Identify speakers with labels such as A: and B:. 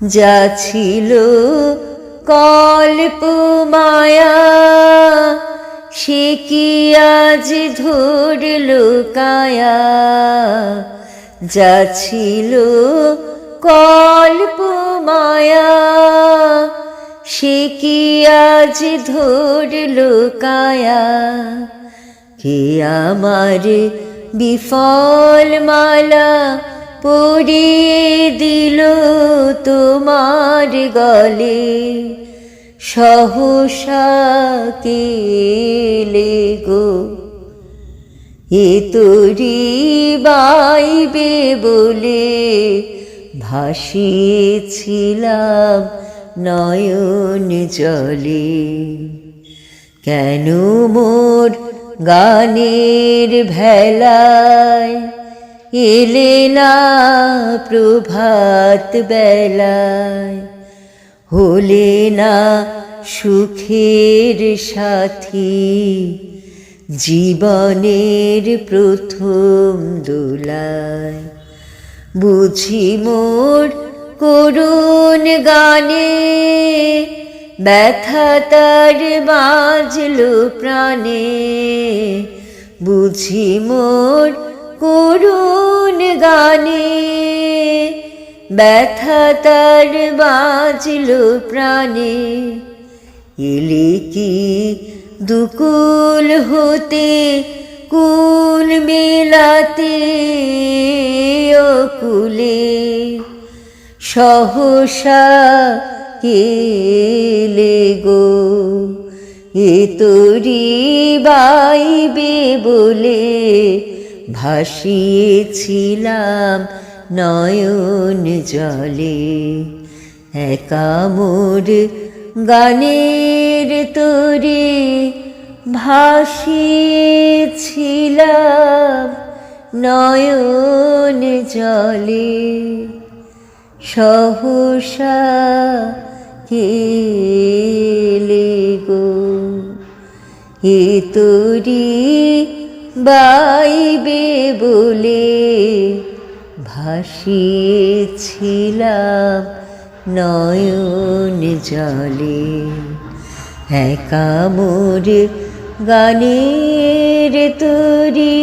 A: যা ছিল কল্প মায়া, সে কি আজ ধরল কায়া। যা ছিল কল্প মায়া, সে কি আজ ধরল কায়া। কে আমার বিফল মালা পরিয়ে দিল তোমার গলে। সহসা কে এলে গো, এ তোরি বাইবে বলে ভাসিয়েছিলাম নয়ন জলে। কেন মোর গানের ভেলায় এলে না প্রভাত বেলায়। হলে না সুখের সাথী জীবনের প্রথম দোলায়। বুঝি মোর করুণ গানে ব্যথা তার বাজলো প্রাণে। বুঝি মোর করুণ গানে ব্যথা তার বাজলো প্রাণে। এলে কি দুকুল হতে কুল মেলাতে ও কুলে। সহসা কে এলে গো, এ তোরি বাইবে বলে ভাসিয়েছিলাম নয়ন জলে। একা মোর গানের তোরে ভাসিয়েছিলাম নয়ন জলে। সহসা কে এলে গো, এ তোরি বাইবে বলে ভাসিয়েছিলাম নয়ন জলে। একা মোর গানের তোরি